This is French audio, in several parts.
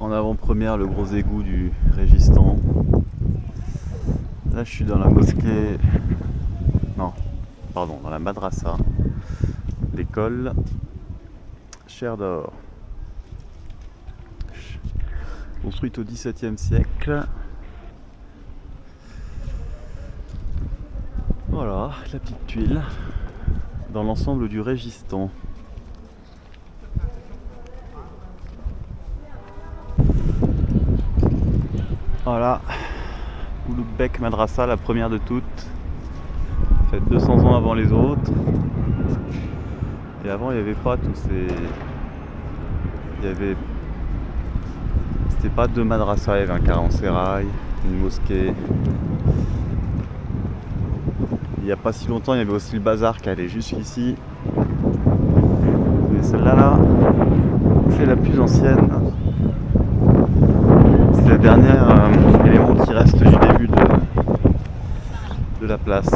en avant-première le gros égout du Régistans. Là je suis dans la mosquée, non, pardon, dans la madrasa, l'école Cher d'Or, construite au XVIIe siècle. Voilà la petite tuile dans l'ensemble du Régistans. Voilà, Ouloubek Madrasa, la première de toutes, faite 200 ans avant les autres. Et avant il n'y avait pas tous ces... C'était pas deux madrasas, il y avait un caravansérail, une mosquée. Il n'y a pas si longtemps il y avait aussi le bazar qui allait jusqu'ici. Mais celle-là là, c'est la plus ancienne. C'est le dernier élément qui reste du début de la place.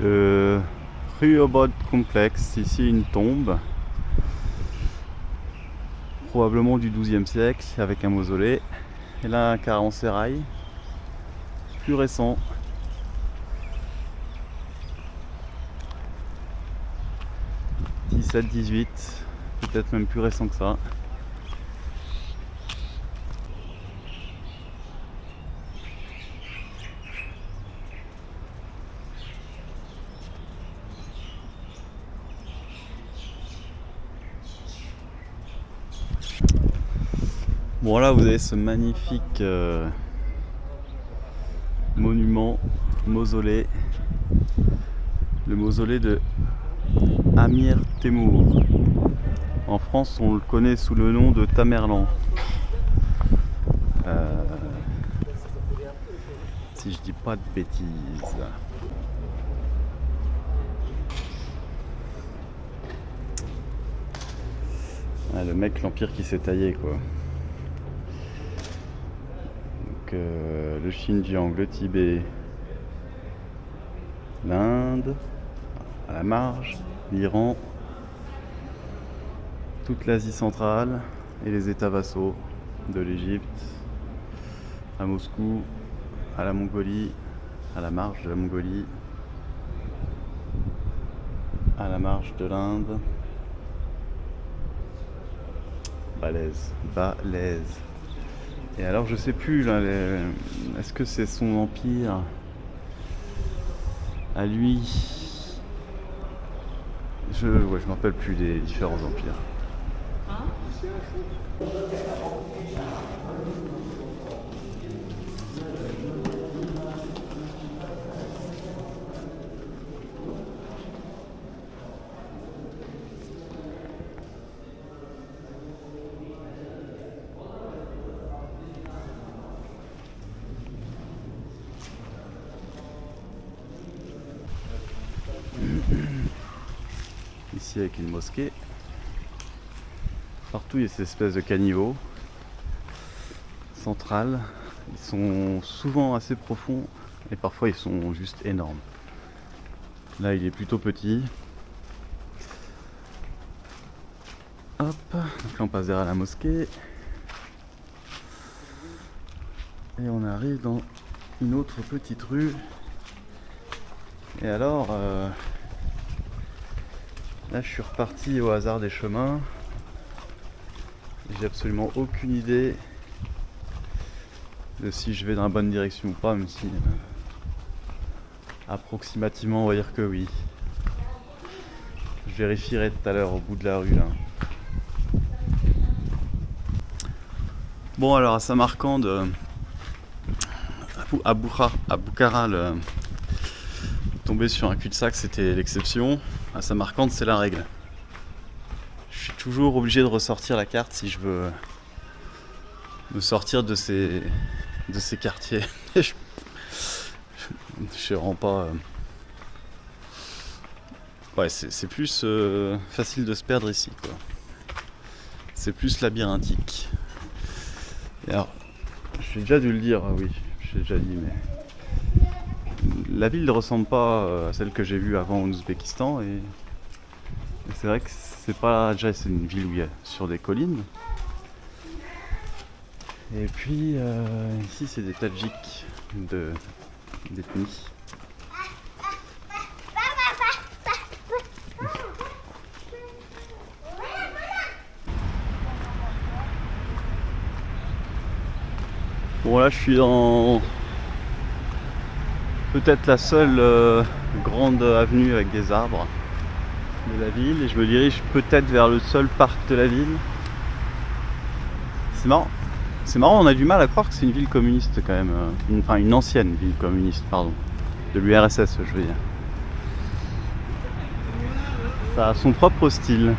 Le Rehoboth Complex, ici une tombe, probablement du XIIe siècle, avec un mausolée. Et là un caravansérail, plus récent. XVII, peut-être même plus récent que ça. Bon là vous avez ce magnifique monument, mausolée, le mausolée de Amir Temur. En France on le connaît sous le nom de Tamerlan. Si je dis pas de bêtises. Ah, le mec, l'empire qui s'est taillé quoi. Donc le Xinjiang, le Tibet, l'Inde, à la marge, l'Iran, toute l'Asie centrale et les États vassaux de l'Égypte, à Moscou, à la Mongolie, à la marge de la Mongolie, à la marge de l'Inde. Balèze. Et alors je sais plus là, est-ce que c'est son empire à lui? Je me rappelle plus des différents empires. Ici avec une mosquée. Partout il y a ces espèces de caniveaux centrales. Ils sont souvent assez profonds et parfois ils sont juste énormes. Là il est plutôt petit. Hop, donc là on passe derrière la mosquée. Et on arrive dans une autre petite rue. Et alors, là je suis reparti au hasard des chemins. J'ai absolument aucune idée de si je vais dans la bonne direction ou pas, même si approximativement on va dire que oui. Je vérifierai tout à l'heure au bout de la rue là. Bon alors à Samarcande, à Boukhara, Tomber sur un cul-de-sac, c'était l'exception. À Samarcande, c'est la règle. Je suis toujours obligé de ressortir la carte si je veux me sortir de ces quartiers. Je rends pas. Ouais, c'est plus facile de se perdre ici, quoi. C'est plus labyrinthique. Et alors, j'ai déjà dû le dire, oui, j'ai déjà dit, mais la ville ne ressemble pas à celle que j'ai vue avant en Ouzbékistan, et c'est vrai que c'est pas déjà, c'est une ville où il y a sur des collines. Et puis ici c'est des Tadjiks d'ethnie. Bon là je suis dans peut-être la seule grande avenue avec des arbres de la ville et je me dirige peut-être vers le seul parc de la ville. C'est marrant, on a du mal à croire que c'est une ville communiste quand même, enfin une ancienne ville communiste, pardon, de l'URSS je veux dire. Ça a son propre style.